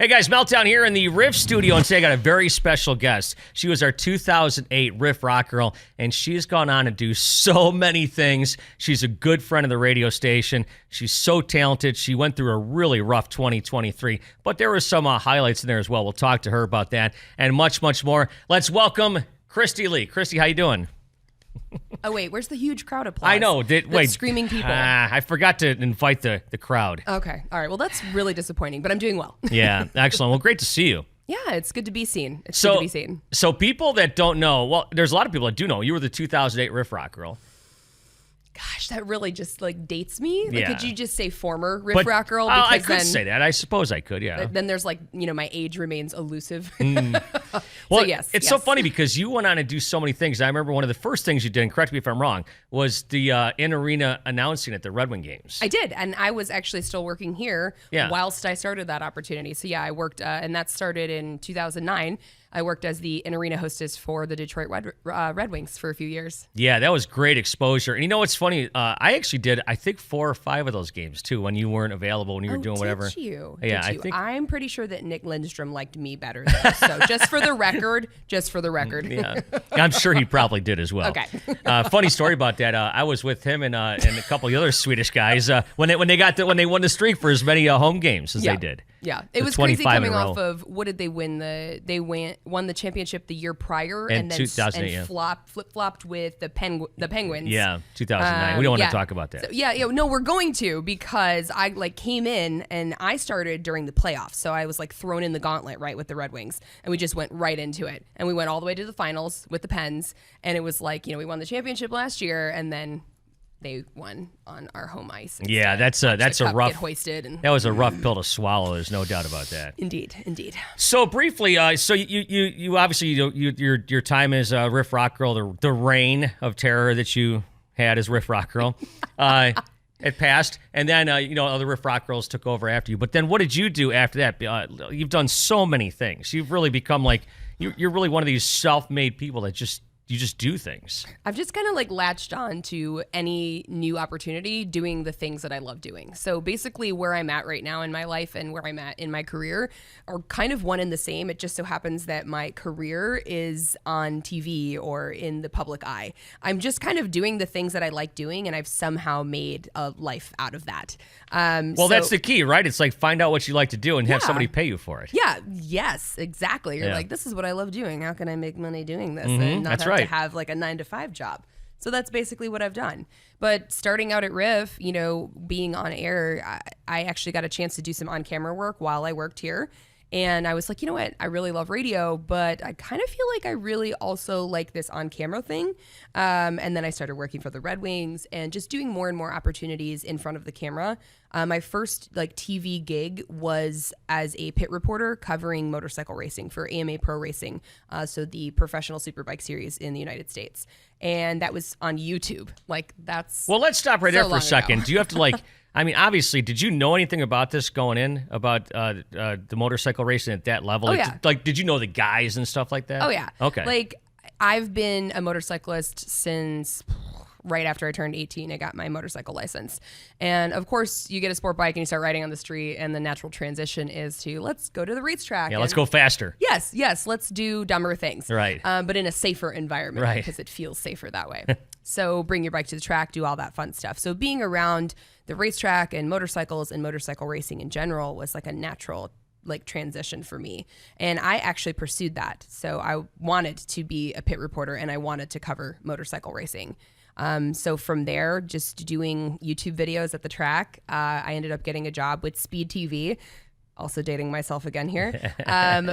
Hey guys, Meltdown here in the RIFF studio, and today I got a very special guest. She was our 2008 RIFF Rock Girl, and she's gone on to do so many things. She's a good friend of the radio station. She's so talented. She went through a really rough 2023, but there were some highlights in there as well. We'll talk to her about that and much, much more. Let's welcome Cristy Lee. Cristy, how you doing? Oh, wait, where's the huge crowd applause? I know. Wait, screaming people. I forgot to invite the crowd. Okay. All right. Well, that's really disappointing, but I'm doing well. Yeah. Excellent. Well, great to see you. Yeah, it's good to be seen. It's good to be seen. So people that don't know, well, there's a lot of people that do know. You were the 2008 RIFF Rock Girl. Gosh, that really just dates me. Yeah. Could you just say former RIFF Rock Girl? Because I could say that. I suppose I could, yeah. Then there's my age remains elusive. Well, so yes. It's so funny because you went on to do so many things. I remember one of the first things you did, and correct me if I'm wrong, was the in-arena announcing at the Red Wing games. I did, and I was actually still working here whilst I started that opportunity. So yeah, I worked, and that started in 2009. I worked as the in-arena hostess for the Detroit Red Wings for a few years. Yeah, that was great exposure. And you know what's funny? I actually did, I think, 4 or 5 of those games, too, when you weren't available, when you were doing whatever. Did you? Yeah, did you? I'm pretty sure that Nick Lindstrom liked me better, though. So just for the record. Yeah, I'm sure he probably did as well. Okay. Funny story about that. I was with him and a couple of the other Swedish guys when they won the streak for as many home games as they did. Yeah, it was crazy coming off of, what did they win? They won the championship the year prior and then flip-flopped with the Penguins. Yeah, 2009. We don't want to talk about that. So, no, we're going to, because I came in and I started during the playoffs. So I was thrown in the gauntlet, right, with the Red Wings, and we just went right into it. And we went all the way to the finals with the Pens, and it was we won the championship last year, and then they won on our home ice. Yeah, that's a rough. Get hoisted and, that was a rough pill to swallow. There's no doubt about that. Indeed. So briefly, so you obviously your time as RIFF Rock Girl, the reign of terror that you had as RIFF Rock Girl, it passed, and then other RIFF Rock Girls took over after you. But then what did you do after that? You've done so many things. You've really become you're really one of these self-made people that you just do things. I've just kind of latched on to any new opportunity doing the things that I love doing. So basically where I'm at right now in my life and where I'm at in my career are kind of one and the same. It just so happens that my career is on TV or in the public eye. I'm just kind of doing the things that I like doing, and I've somehow made a life out of that. That's the key, right? It's find out what you like to do and have somebody pay you for it. Yeah, yes, exactly. You're this is what I love doing. How can I make money doing this? And not That's have right. to have a 9-to-5 job. So that's basically what I've done. But starting out at RIFF, being on air, I actually got a chance to do some on-camera work while I worked here. And I was like, you know what? I really love radio, but I kind of feel like I really also like this on-camera thing. And then I started working for the Red Wings and just doing more and more opportunities in front of the camera. My first TV gig was as a pit reporter covering motorcycle racing for AMA Pro Racing, so the professional superbike series in the United States. And that was on YouTube. Well, let's stop right there for a second. Do you have to obviously, did you know anything about this going in, about the motorcycle racing at that level? Oh, yeah. Did you know the guys and stuff like that? Oh, yeah. Okay. I've been a motorcyclist since right after I turned 18. I got my motorcycle license. And, of course, you get a sport bike and you start riding on the street, and the natural transition is to, let's go to the racetrack. Yeah, let's go faster. Yes, let's do dumber things. Right. But in a safer environment, right, because it feels safer that way. So bring your bike to the track, do all that fun stuff. So being around the racetrack and motorcycles and motorcycle racing in general was a natural transition for me. And I actually pursued that. So I wanted to be a pit reporter, and I wanted to cover motorcycle racing. So from there, just doing YouTube videos at the track, I ended up getting a job with Speed TV, also dating myself again here,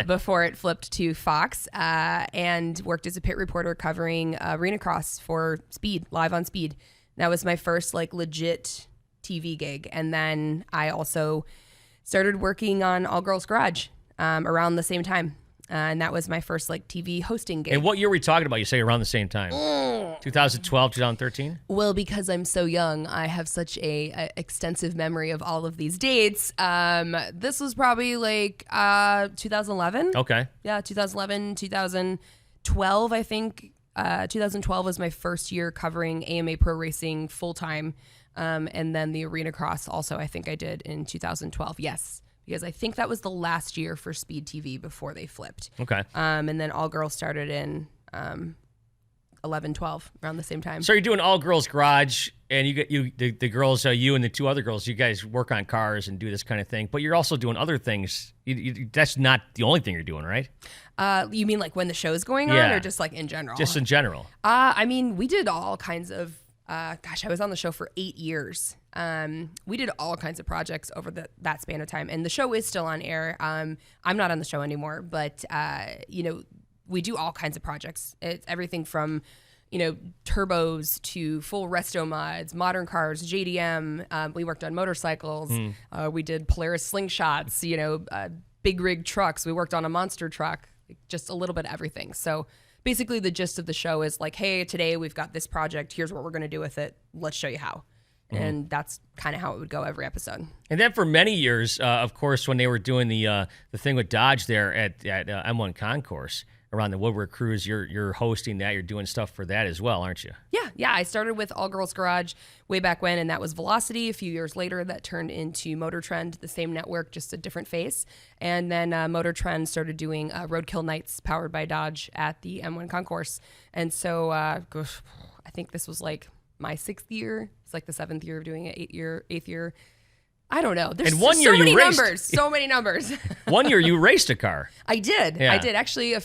before it flipped to Fox, and worked as a pit reporter covering arena cross for Speed, live on Speed. That was my first legit TV gig. And then I also started working on All Girls Garage around the same time. And that was my first TV hosting gig. And what year are we talking about? You say around the same time. 2012, 2013? Well, because I'm so young, I have such a extensive memory of all of these dates. This was probably 2011. Okay. Yeah, 2011, 2012, I think. 2012 was my first year covering AMA Pro Racing full-time. And then the Arena Cross also, I think I did in 2012. Yes. because I think that was the last year for Speed TV before they flipped. Okay. And then All Girls started in 11, 12, around the same time. So you're doing All Girls Garage, and the girls, you and the two other girls, you guys work on cars and do this kind of thing. But you're also doing other things. That's not the only thing you're doing, right? You mean like when the show's going on, or just like in general? Just in general. I mean, we did all kinds of. Gosh, I was on the show for 8 years. We did all kinds of projects over that span of time, and the show is still on air. I'm not on the show anymore, but we do all kinds of projects. It's everything from, turbos to full resto mods, modern cars, JDM. We worked on motorcycles. We did Polaris slingshots, big rig trucks. We worked on a monster truck, just a little bit of everything. So basically the gist of the show is like, hey, today we've got this project. Here's what we're going to do with it. Let's show you how. And that's kind of how it would go every episode. And then for many years, of course, when they were doing the thing with Dodge there at M1 Concourse, around the Woodward Cruise, you're hosting that. You're doing stuff for that as well, aren't you? Yeah. I started with All Girls Garage way back when, and that was Velocity. A few years later, that turned into Motor Trend, the same network, just a different face. And then Motor Trend started doing Roadkill Nights powered by Dodge at the M1 Concourse. And so I think this was like my 6th year. It's like the 7th year of doing it, 8th year. I don't know. There's and one year so many you raced. numbers. So many numbers. One year you raced a car. I did. Yeah. I did. Actually,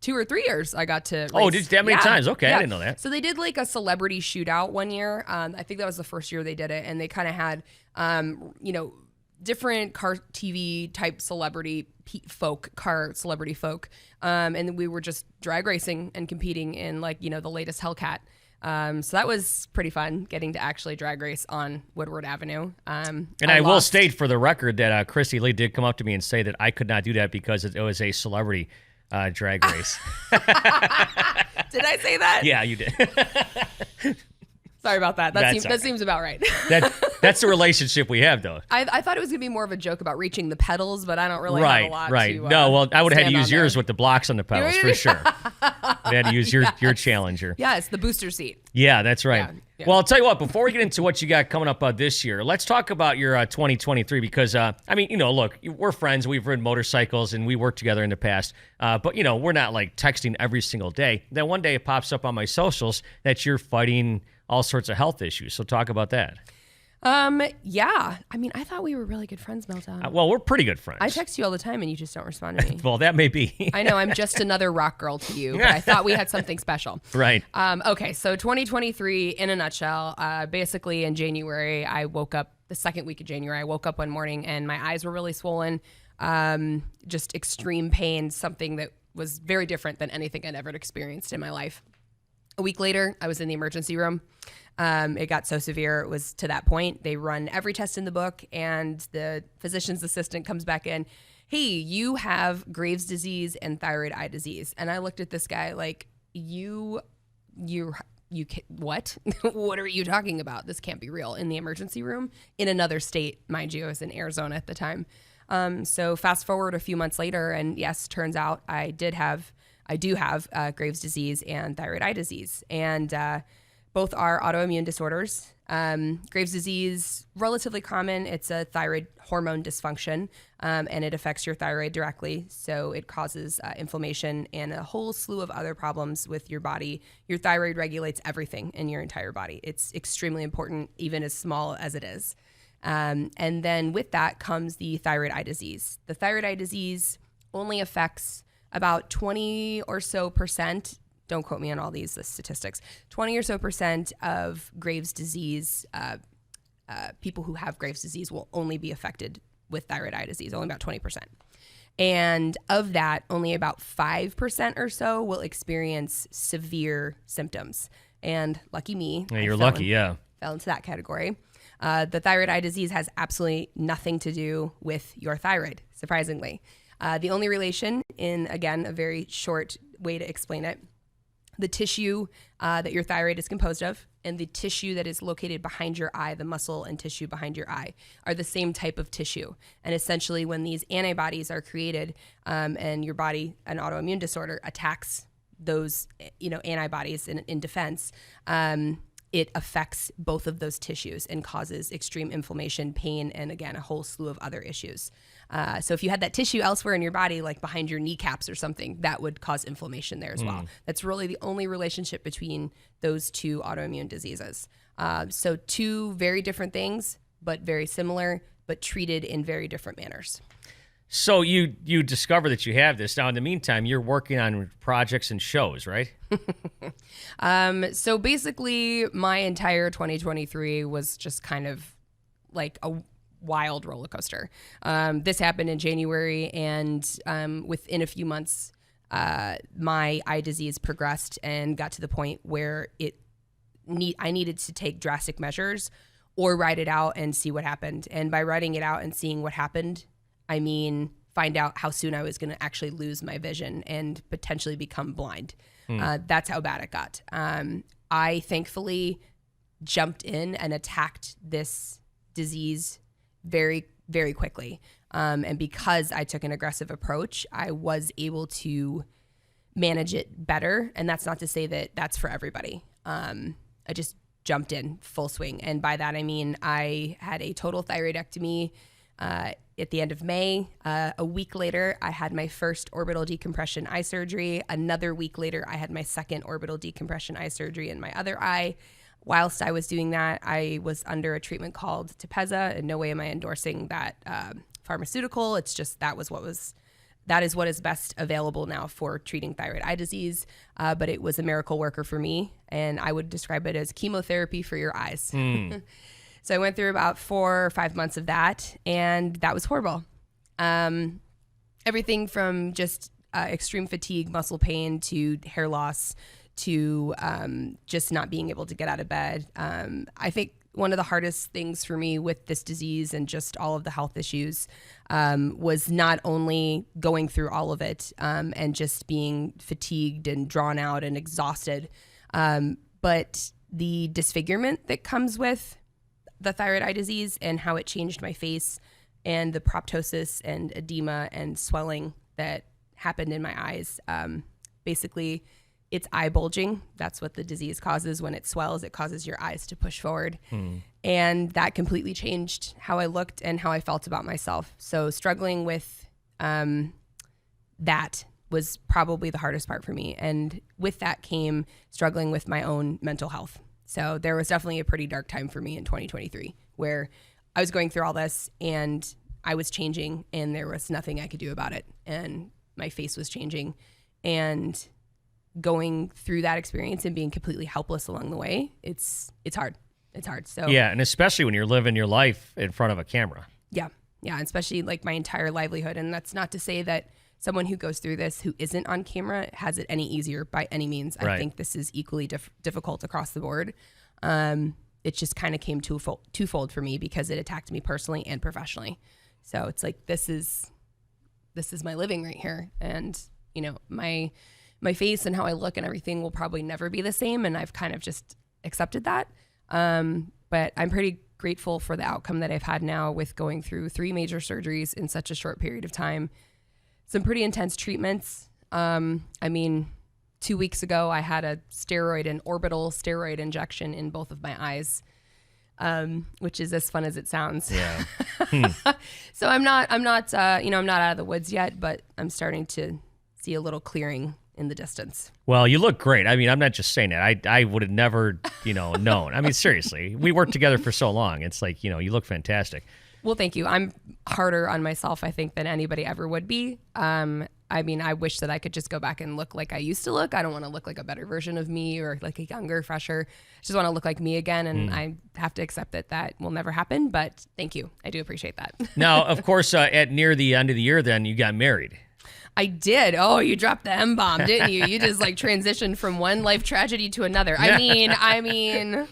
2 or 3 years I got to race. Oh, did that many times? Okay, I didn't know that. So they did like a celebrity shootout one year. I think that was the first year they did it. And they kind of had, different car TV type celebrity celebrity folk. And we were just drag racing and competing in like, the latest Hellcat. So that was pretty fun, getting to actually drag race on Woodward Avenue. And I will state for the record that Cristy Lee did come up to me and say that I could not do that because it was a celebrity drag race. Did I say that? Yeah, you did. Sorry about that. That seems about right. That's the relationship we have, though. I thought it was going to be more of a joke about reaching the pedals, but I don't really have a lot Right. to No, well, I would have had to use yours there. with the blocks on the pedals, for sure. I had to use your Challenger. Yeah, it's the booster seat. Yeah, that's right. Yeah. Well, I'll tell you what, before we get into what you got coming up this year, let's talk about your 2023 because, look, we're friends. We've ridden motorcycles and we worked together in the past. But, we're not like texting every single day. Then one day it pops up on my socials that you're fighting all sorts of health issues. So talk about that. Yeah. I mean, I thought we were really good friends, Meltdown. Well, we're pretty good friends. I text you all the time and you just don't respond to me. Well, that may be. I know I'm just another rock girl to you, but I thought we had something special. Right. Okay. So 2023 in a nutshell, basically in January, I woke up the second week of January. I woke up one morning and my eyes were really swollen. Just extreme pain, something that was very different than anything I'd ever experienced in my life. A week later, I was in the emergency room. It got so severe, it was to that point. They run every test in the book, and the physician's assistant comes back in. Hey, you have Graves' disease and thyroid eye disease. And I looked at this guy like, you what? What are you talking about? This can't be real. In the emergency room, in another state, mind you, I was in Arizona at the time. So fast forward a few months later, and yes, turns out I do have Graves' disease and thyroid eye disease. And both are autoimmune disorders. Graves' disease, relatively common. It's a thyroid hormone dysfunction, and it affects your thyroid directly. So it causes inflammation and a whole slew of other problems with your body. Your thyroid regulates everything in your entire body. It's extremely important, even as small as it is. And then with that comes the thyroid eye disease. The thyroid eye disease only affects about 20 or so percent, don't quote me on all these statistics, 20 or so percent of Graves' disease, people who have Graves' disease will only be affected with thyroid eye disease, only about 20%. And of that, only about 5% or so will experience severe symptoms. And lucky me. Yeah, you're lucky, yeah. Fell into that category. The thyroid eye disease has absolutely nothing to do with your thyroid, surprisingly. The only relation, in, again, a very short way to explain it, the tissue that your thyroid is composed of and the tissue that is located behind your eye, the muscle and tissue behind your eye, are the same type of tissue. And essentially when these antibodies are created and your body, an autoimmune disorder, attacks those antibodies in defense, it affects both of those tissues and causes extreme inflammation, pain, and again, a whole slew of other issues. So if you had that tissue elsewhere in your body, like behind your kneecaps or something, that would cause inflammation there as well. That's really the only relationship between those two autoimmune diseases. So two very different things, but very similar, but treated in very different manners. So you discover that you have this. Now, in the meantime, you're working on projects and shows, right? So basically, my entire 2023 was just kind of like a wild roller coaster. This happened in January, and within a few months, my eye disease progressed and got to the point where I needed to take drastic measures or ride it out and see what happened. And by riding it out and seeing what happened, I mean, find out how soon I was going to actually lose my vision and potentially become blind. That's how bad it got. I thankfully jumped in and attacked this disease very, very quickly. And because I took an aggressive approach, I was able to manage it better. And that's not to say that that's for everybody. I just jumped in full swing. And by that, I mean, I had a total thyroidectomy at the end of May. A week later, I had my first orbital decompression eye surgery. Another week later, I had my second orbital decompression eye surgery in my other eye. Whilst I was doing that, I was under a treatment called Tepezza. In no way am I endorsing that pharmaceutical. It's just that is what is best available now for treating thyroid eye disease. But it was a miracle worker for me, and I would describe it as chemotherapy for your eyes. So I went through about 4 or 5 months of that, and that was horrible. Everything from just extreme fatigue, muscle pain, to hair loss, to just not being able to get out of bed. I think one of the hardest things for me with this disease and just all of the health issues was not only going through all of it and just being fatigued and drawn out and exhausted, but the disfigurement that comes with the thyroid eye disease and how it changed my face, and the proptosis and edema and swelling that happened in my eyes. Basically, it's eye bulging. That's what the disease causes. When it swells, it causes your eyes to push forward. And that completely changed how I looked and how I felt about myself. So struggling with that was probably the hardest part for me. And with that came struggling with my own mental health. So there was definitely a pretty dark time for me in 2023 where I was going through all this and I was changing and there was nothing I could do about it. And my face was changing, and going through that experience and being completely helpless along the way, it's hard. It's hard. So yeah, and especially when you're living your life in front of a camera. Yeah, especially like my entire livelihood. And that's not to say that someone who goes through this who isn't on camera has it any easier by any means. Right. I think this is equally difficult across the board. It just kind of came twofold for me because it attacked me personally and professionally. So it's like, this is my living right here. And, you know, my face and how I look and everything will probably never be the same. And I've kind of just accepted that. But I'm pretty grateful for the outcome that I've had now with going through 3 major surgeries in such a short period of time. Some pretty intense treatments. I mean, 2 weeks ago, I had an orbital steroid injection in both of my eyes, which is as fun as it sounds. Yeah. So I'm not out of the woods yet, but I'm starting to see a little clearing in the distance. Well, you look great. I mean, I'm not just saying that. I would have never, known. I mean, seriously, we worked together for so long. It's like, you look fantastic. Well, thank you. I'm harder on myself, I think, than anybody ever would be. I mean, I wish that I could just go back and look like I used to look. I don't want to look like a better version of me or like a younger, fresher. I just want to look like me again. And I have to accept that will never happen. But thank you. I do appreciate that. Now, of course, at near the end of the year, then you got married. I did. Oh, you dropped the M-bomb, didn't you? You just like transitioned from one life tragedy to another. I mean.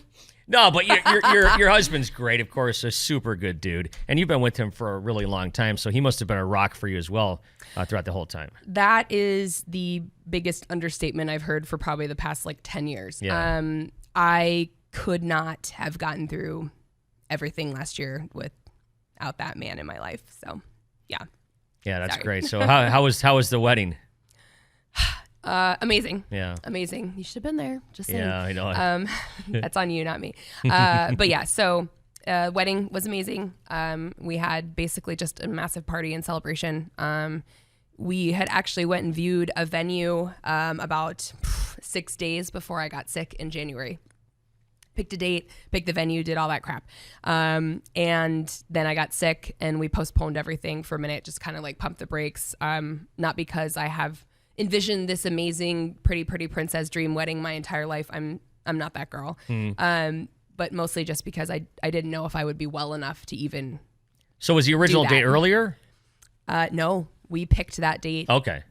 No, but your husband's great, of course, a super good dude. And you've been with him for a really long time, so he must have been a rock for you as well throughout the whole time. That is the biggest understatement I've heard for probably the past 10 years. Yeah. I could not have gotten through everything last year without that man in my life. So, yeah. Yeah, that's Sorry. great. So how was the wedding? Amazing. Yeah. Amazing. You should have been there. Just saying. Yeah, I know. That's on you, not me. But yeah, so wedding was amazing. We had basically just a massive party and celebration. We had actually went and viewed a venue about 6 days before I got sick in January. Picked a date, picked the venue, did all that crap. And then I got sick and we postponed everything for a minute, just kind of like pumped the brakes. Not because I have envisioned this amazing, pretty princess dream wedding my entire life. I'm not that girl. But mostly just because I didn't know if I would be well enough to even. So was the original date earlier? No, we picked that date. Okay.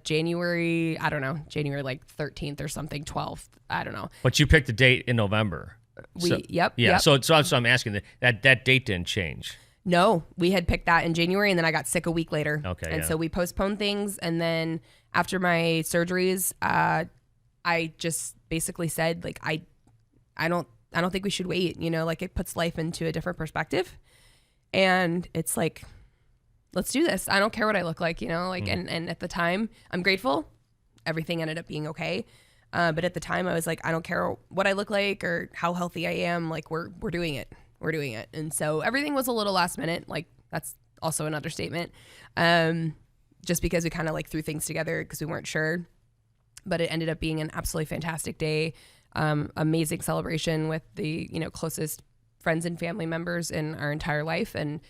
January, I don't know, January like 13th or something, 12th. I don't know. But you picked the date in November. Yep. Yeah. Yep. So I'm asking that date didn't change. No, we had picked that in January and then I got sick a week later. Okay. And so we postponed things. And then after my surgeries, I just basically said, like, I don't think we should wait, like it puts life into a different perspective. And it's like, let's do this. I don't care what I look like, and at the time I'm grateful. Everything ended up being okay. But at the time I was like, I don't care what I look like or how healthy I am. Like we're doing it. We're doing it. And so everything was a little last minute. Like that's also an understatement. Just because we kind of like threw things together because we weren't sure, but it ended up being an absolutely fantastic day. Amazing celebration with the, closest friends and family members in our entire life. And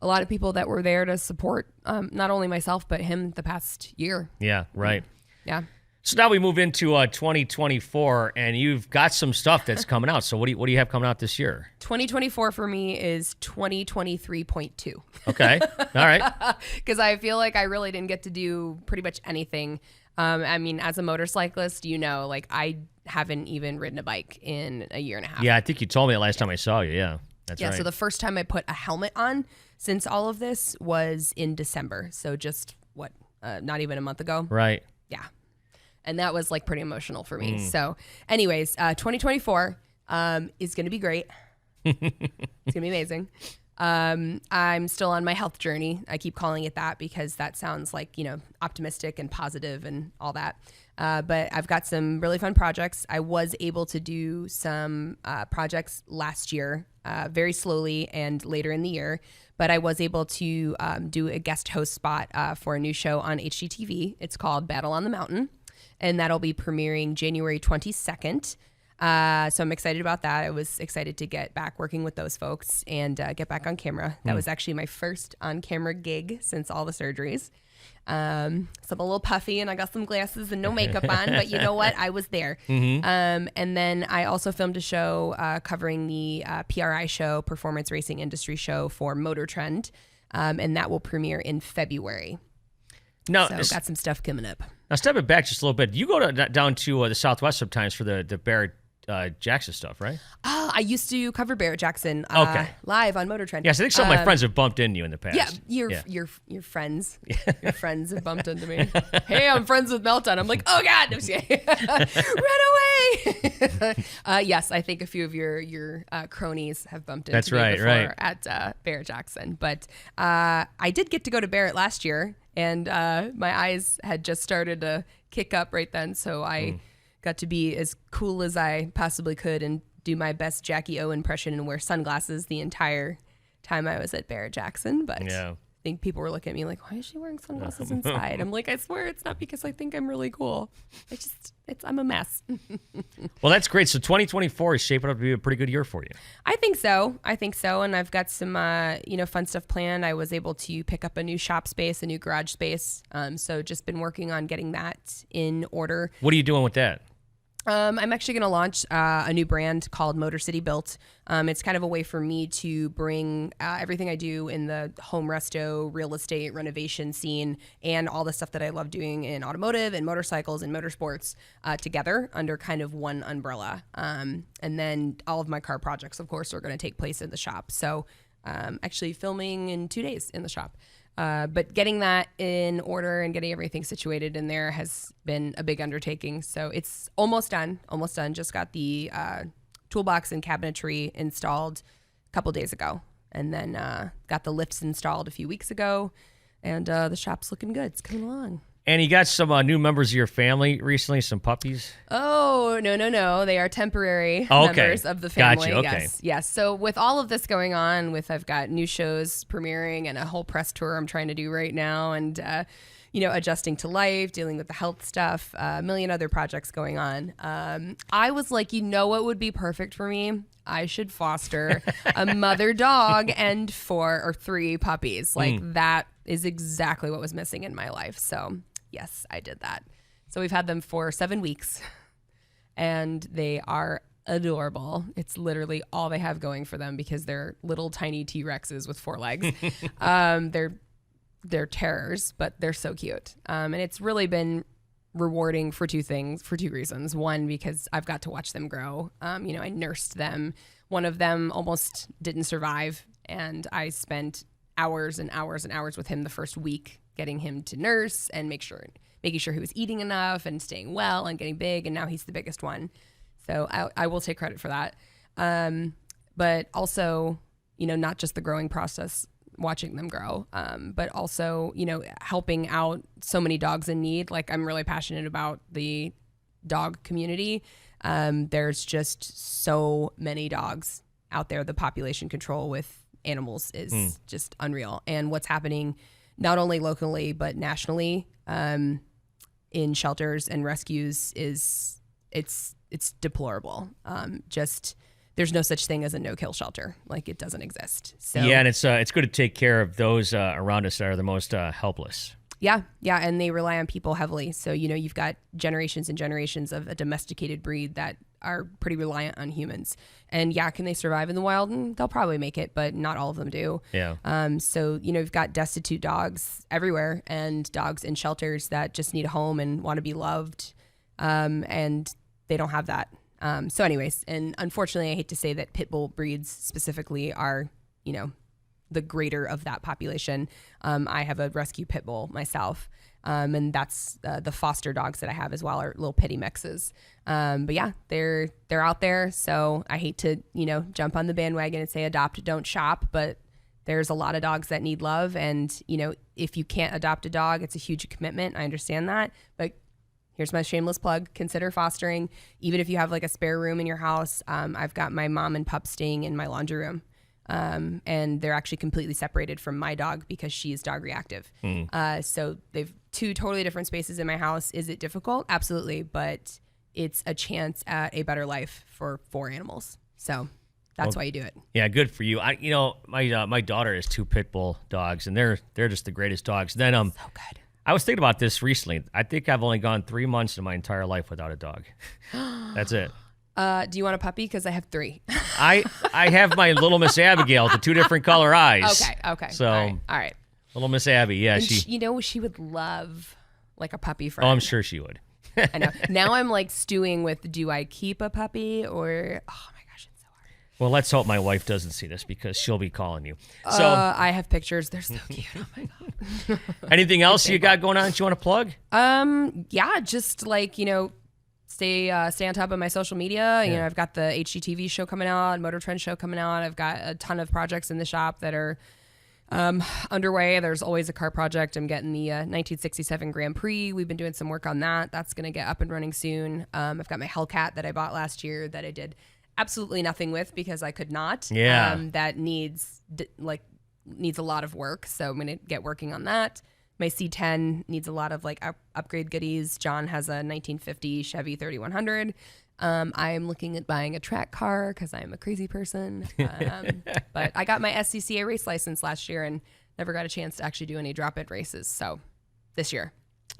a lot of people that were there to support, not only myself, but him the past year. Yeah. Right. Yeah. So now we move into 2024 and you've got some stuff that's coming out. So what do you have coming out this year? 2024 for me is 2023.2. Okay. All right. Because I feel like I really didn't get to do pretty much anything. I mean, as a motorcyclist, like I haven't even ridden a bike in a year and a half. Yeah, I think you told me that last time I saw you. Yeah, that's right. Yeah, so the first time I put a helmet on since all of this was in December. So just not even a month ago. Right. Yeah. And that was like pretty emotional for me. So anyways, 2024 is going to be great. It's going to be amazing. I'm still on my health journey. I keep calling it that because that sounds like, optimistic and positive and all that. But I've got some really fun projects. I was able to do some projects last year, very slowly and later in the year. But I was able to do a guest host spot for a new show on HGTV. It's called Battle on the Mountain. And that'll be premiering January 22nd. So I'm excited about that. I was excited to get back working with those folks and get back on camera. That was actually my first on-camera gig since all the surgeries. So I'm a little puffy and I got some glasses and no makeup on, but you know what? I was there. And then I also filmed a show covering the PRI show, Performance Racing Industry Show for Motor Trend. And that will premiere in February. No, so got some stuff coming up. Now, stepping back just a little bit, you go down to the Southwest sometimes for the Barrett Jackson stuff, right? I used to cover Barrett Jackson live on Motor Trend. Yes, I think some of my friends have bumped into you in the past. Yeah, your friends. Your friends have bumped into me. Hey, I'm friends with Melton. I'm like, oh God, run away. Yes, I think a few of your cronies have bumped into me before at Barrett Jackson. But I did get to go to Barrett last year, and my eyes had just started to kick up right then, so I got to be as cool as I possibly could and do my best Jackie O impression and wear sunglasses the entire time I was at Barrett Jackson. But I think people were looking at me like, why is she wearing sunglasses inside? I'm like, I swear it's not because I think I'm really cool. I'm a mess. Well, that's great. So 2024 is shaping up to be a pretty good year for you. I think so. And I've got some, fun stuff planned. I was able to pick up a new shop space, a new garage space. So just been working on getting that in order. What are you doing with that? I'm actually going to launch a new brand called Motor City Built. It's kind of a way for me to bring everything I do in the home resto, real estate, renovation scene, and all the stuff that I love doing in automotive and motorcycles and motorsports together under kind of one umbrella. And then all of my car projects, of course, are going to take place in the shop. So actually filming in 2 days in the shop. But getting that in order and getting everything situated in there has been a big undertaking. So it's almost done. Just got the toolbox and cabinetry installed a couple days ago. And then got the lifts installed a few weeks ago. And the shop's looking good. It's coming along. And you got some new members of your family recently, some puppies? Oh, no. They are temporary members of the family. Gotcha. Okay. Yes. So with all of this going on, I've got new shows premiering and a whole press tour I'm trying to do right now, and adjusting to life, dealing with the health stuff, a million other projects going on. I was like, what would be perfect for me? I should foster a mother dog and 4 or 3 puppies. Like that is exactly what was missing in my life. So yes, I did that. So we've had them for 7 weeks and they are adorable. It's literally all they have going for them because they're little tiny T-Rexes with 4 legs. They're terrors, but they're so cute. And it's really been rewarding for 2 reasons. One, because I've got to watch them grow. I nursed them. One of them almost didn't survive, and I spent hours and hours and hours with him the first week, getting him to nurse and making sure he was eating enough and staying well and getting big. And now he's the biggest one. So I will take credit for that. But also, not just the growing process, watching them grow, but also, helping out so many dogs in need. Like, I'm really passionate about the dog community. There's just so many dogs out there. The population control with animals is just unreal. And what's happening not only locally, but nationally, in shelters and rescues it's deplorable. There's no such thing as a no-kill shelter. Like, it doesn't exist. So yeah, and it's good to take care of those around us that are the most helpless. Yeah, and they rely on people heavily. So, you've got generations and generations of a domesticated breed that are pretty reliant on humans. And yeah, can they survive in the wild? They'll probably make it, but not all of them do. Yeah. So, you've got destitute dogs everywhere and dogs in shelters that just need a home and want to be loved. And they don't have that. So anyways, and unfortunately, I hate to say that pit bull breeds specifically are, the greater of that population. I have a rescue pit bull myself. And that's the foster dogs that I have as well, are little pitty mixes. But yeah, they're out there. So I hate to, jump on the bandwagon and say adopt, don't shop, but there's a lot of dogs that need love. And, if you can't adopt a dog, it's a huge commitment. I understand that, but here's my shameless plug. Consider fostering. Even if you have like a spare room in your house, I've got my mom and pup staying in my laundry room. And they're actually completely separated from my dog because she is dog reactive. So they've 2 totally different spaces in my house. Is it difficult? Absolutely. But it's a chance at a better life for 4 animals. So that's why you do it. Yeah, good for you. My daughter has 2 pit bull dogs, and they're just the greatest dogs. Then so good. I was thinking about this recently. I think I've only gone 3 months in my entire life without a dog. That's it. Do you want a puppy? Because I have 3. I have my little Miss Abigail, the 2 different color eyes. Okay. So, all right. Little Miss Abby, yeah. And she would love like a puppy friend. Oh, I'm sure she would. I know. Now I'm like stewing with, do I keep a puppy or, oh my gosh, it's so hard. Well, let's hope my wife doesn't see this because she'll be calling you. So I have pictures. They're so cute. Oh my God. Anything else you got going on that you want to plug? Yeah, just like, stay on top of my social media. Yeah. I've got the HGTV show coming out, Motor Trend show coming out. I've got a ton of projects in the shop that are underway. There's always a car project. I'm getting the 1967 Grand Prix. We've been doing some work on that. That's going to get up and running soon. I've got my Hellcat that I bought last year that I did absolutely nothing with because I could not. Yeah. That needs a lot of work. So I'm going to get working on that. My C10 needs a lot of like upgrade goodies. John has a 1950 Chevy 3100. I am looking at buying a track car because I am a crazy person. But I got my SCCA race license last year and never got a chance to actually do any drop-in races. So this year.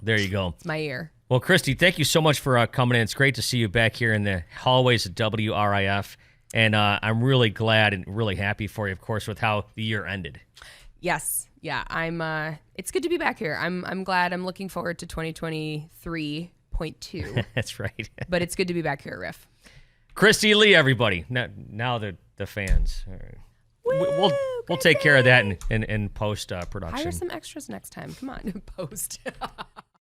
There you go. It's my year. Well, Cristy, thank you so much for coming in. It's great to see you back here in the hallways of WRIF. And I'm really glad and really happy for you, of course, with how the year ended. Yes. Yeah, it's good to be back here. I'm glad. I'm looking forward to 2023.2. That's right. But it's good to be back here at RIFF. Cristy Lee, everybody. Now the fans. All right. Woo, we'll take care of that in post production. Hire some extras next time. Come on, post.